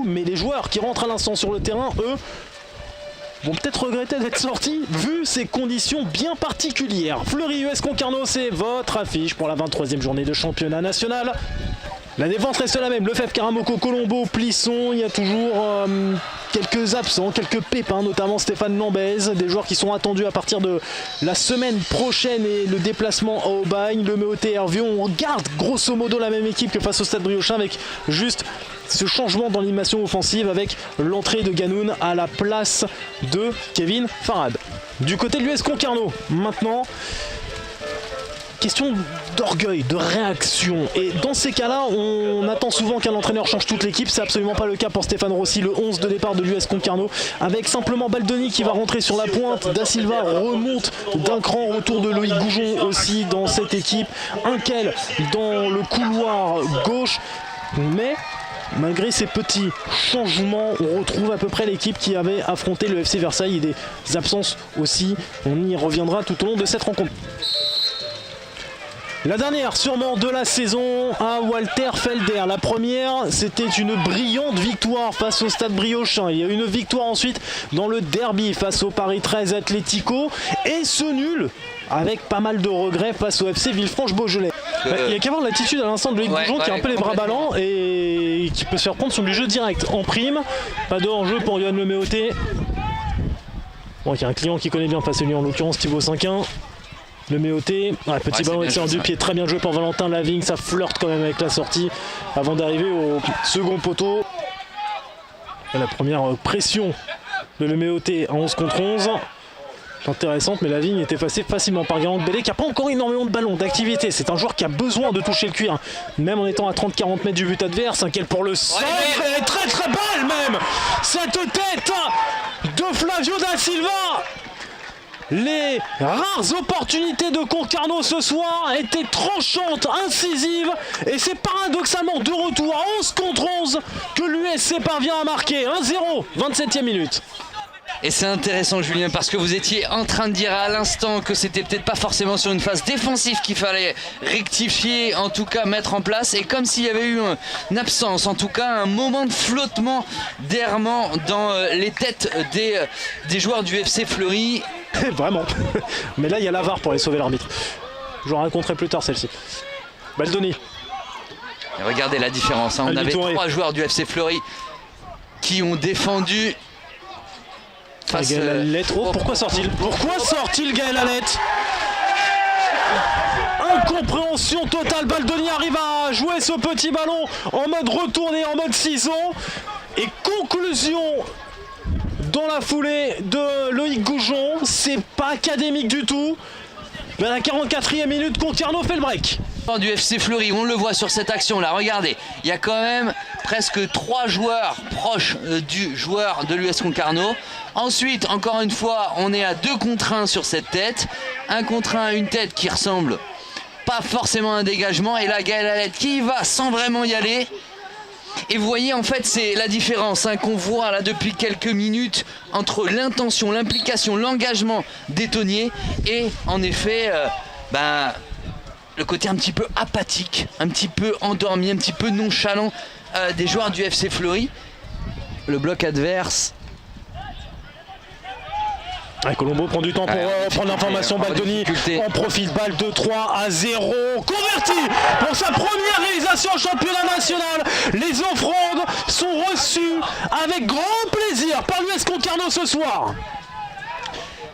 mais les joueurs qui rentrent à l'instant sur le terrain, eux, vont peut-être regretter d'être sortis vu ces conditions bien particulières. Fleury US Concarneau, c'est votre affiche pour la 23e journée de championnat national. La défense reste la même, Lefebvre, Karamoko, Colombo, Plisson, il y a toujours quelques absents, quelques pépins, notamment Stéphane Lambez, des joueurs qui sont attendus à partir de la semaine prochaine et le déplacement à Aubagne, le MEOT Hervieux. On garde grosso modo la même équipe que face au Stade Briochin avec juste ce changement dans l'animation offensive avec l'entrée de Ganoun à la place de Kevin Farad. Du côté de l'US Concarneau, maintenant, question d'orgueil, de réaction. Et dans ces cas-là, on attend souvent qu'un entraîneur change toute l'équipe. C'est absolument pas le cas pour Stéphane Rossi, le 11 de départ de l'US Concarneau, avec simplement Baldoni qui va rentrer sur la pointe. Da Silva remonte d'un cran, retour de Loïc Goujon aussi dans cette équipe. Unkel dans le couloir gauche. Mais malgré ces petits changements, on retrouve à peu près l'équipe qui avait affronté le FC Versailles et des absences aussi. On y reviendra tout au long de cette rencontre. La dernière sûrement de la saison à Walter Felder. La première, c'était une brillante victoire face au Stade Briochin. Il y a eu une victoire ensuite dans le derby face au Paris 13 Atlético. Et ce nul avec pas mal de regrets face au FC Villefranche-Beaujolais. Il y a qu'à voir l'attitude à l'instant de Loïc Goujon qui a un peu les bras ballants et qui peut se faire prendre sur du jeu direct. En prime, pas de hors-jeu pour Yohan Leméoté. Bon, il y a un client qui connaît bien face à lui, en l'occurrence Thibaut Cinquin. Le Méoté, petit ballon excellent du pied, très bien joué par Valentin Lavigne, ça flirte quand même avec la sortie avant d'arriver au second poteau. Et la première pression de Le Méoté à 11 contre 11. Intéressante, mais Lavigne est effacé facilement par Garand Bellé qui n'a pas encore énormément de ballons, d'activité. C'est un joueur qui a besoin de toucher le cuir, même en étant à 30-40 mètres du but adverse. Unkel pour le centre, et très très belle même cette tête de Flavio Da Silva. Les rares opportunités de Concarneau ce soir étaient tranchantes, incisives, et c'est paradoxalement de retour à 11 contre 11 que l'USC parvient à marquer. 1-0, 27e minute. Et c'est intéressant, Julien, parce que vous étiez en train de dire à l'instant que c'était peut-être pas forcément sur une phase défensive qu'il fallait rectifier, en tout cas mettre en place, et comme s'il y avait eu une absence, en tout cas un moment de flottement, d'errement dans les têtes des joueurs du FC Fleury. Vraiment. Mais là, il y a la VAR pour aller sauver l'arbitre. Je vous raconterai plus tard celle-ci. Baldoni. Et regardez la différence. On avait 3 joueurs du FC Fleury qui ont défendu. Gaël Alette. Oh, pourquoi sort-il? Pourquoi sort-il Gaël Alette? Incompréhension totale. Baldoni arrive à jouer ce petit ballon en mode retourné, en mode ciseau. Et conclusion dans la foulée de Loïc Goujon, c'est pas académique du tout. Mais à la 44e minute, Concarneau fait le break. Du FC Fleury, on le voit sur cette action là, regardez, il y a quand même presque 3 joueurs proches du joueur de l'US Concarneau. Ensuite, encore une fois, on est à 2 contre 1 sur cette tête. 1 contre 1, une tête qui ressemble pas forcément à un dégagement. Et là, Gaël Alette qui va sans vraiment y aller. Et vous voyez, en fait, c'est la différence qu'on voit là depuis quelques minutes entre l'intention, l'implication, l'engagement des tonniers et en effet, le côté un petit peu apathique, un petit peu endormi, un petit peu nonchalant des joueurs du FC Fleury. Le bloc adverse. Colombo prend du temps pour prendre l'information. Baldoni en profite, balle de 3-0. Converti pour sa première réalisation au championnat national. Les offrandes sont reçues avec grand plaisir par l'US Concarneau ce soir.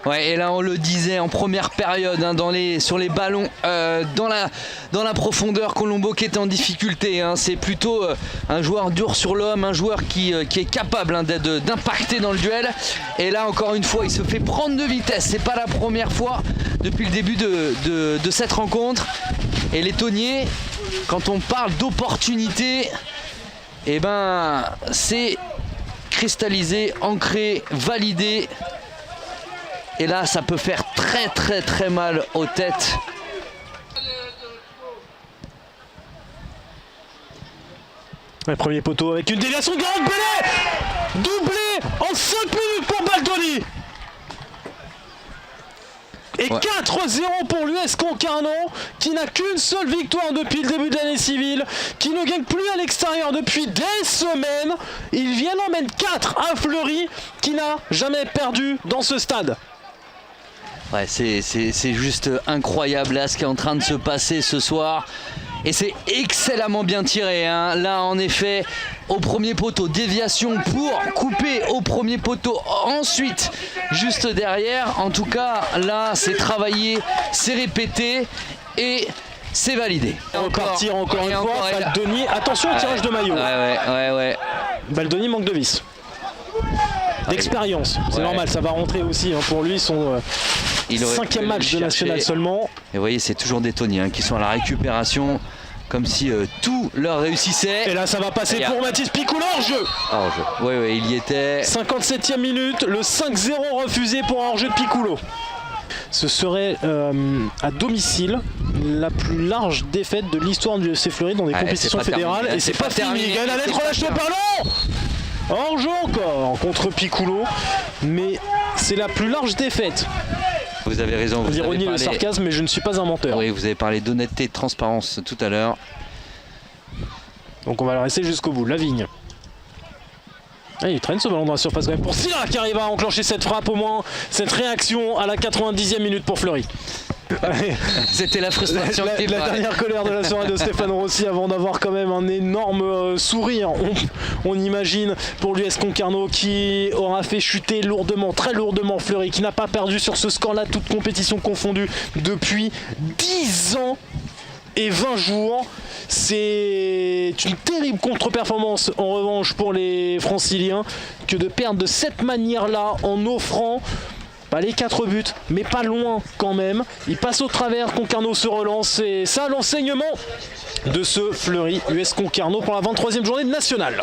Ouais, et là on le disait en première période sur les ballons dans la profondeur, Colombo qui est en difficulté. C'est plutôt un joueur dur sur l'homme, un joueur qui est capable d'impacter dans le duel. Et là encore une fois il se fait prendre de vitesse. C'est pas la première fois depuis le début de cette rencontre. Et les tonniers, quand on parle d'opportunité, c'est cristallisé, ancré, validé. Et là, ça peut faire très très très mal aux têtes. Le premier poteau avec une déviation de Garand Bellé. Doublé en 5 minutes pour Baldoni. Et 4-0 pour l'US Concarneau, qui n'a qu'une seule victoire depuis le début de l'année civile, qui ne gagne plus à l'extérieur depuis des semaines. Ils viennent en mettre 4 à Fleury, qui n'a jamais perdu dans ce stade. Ouais, c'est juste incroyable là ce qui est en train de se passer ce soir. Et c'est excellemment bien tiré, hein. Là en effet au premier poteau, déviation pour couper au premier poteau, ensuite juste derrière. En tout cas là c'est travaillé, c'est répété et c'est validé. Repartir encore une fois, Baldoni, attention au tirage de maillot. Ouais. Baldoni manque de vis. D'expérience, c'est normal, ça va rentrer aussi hein, pour lui, son 5e match de national seulement. Et vous voyez, c'est toujours des Tony hein, qui sont à la récupération, comme si tout leur réussissait. Et là, ça va passer pour Mathis Piccolo hors-jeu. Oui, il y était. 57e minute, le 5-0 refusé pour un hors-jeu de Piccolo. Ce serait à domicile la plus large défaite de l'histoire du FC Fleury dans des compétitions fédérales. Et c'est pas terminé. Il a lettre relâche le ballon. Hors-jeu encore contre Piccolo, mais c'est la plus large défaite. Vous avez raison. L'ironie et le sarcasme, mais je ne suis pas un menteur. Oui, vous avez parlé d'honnêteté et de transparence tout à l'heure. Donc on va le rester jusqu'au bout. Lavigne. Ah, il traîne ce ballon dans la surface quand même pour Silla qui arrive à enclencher cette frappe, au moins cette réaction à la 90e minute pour Fleury. C'était la frustration. La dernière colère de la soirée de Stéphane Rossi avant d'avoir quand même un énorme sourire, on imagine, pour l'US Concarneau qui aura fait chuter lourdement, très lourdement Fleury, qui n'a pas perdu sur ce score-là, toute compétition confondue, depuis 10 ans et 20 jours. C'est une terrible contre-performance en revanche pour les Franciliens que de perdre de cette manière-là en offrant pas les 4 buts, mais pas loin quand même. Il passe au travers, Concarneau se relance et ça l'enseignement de ce Fleury US Concarneau pour la 23e journée de nationale.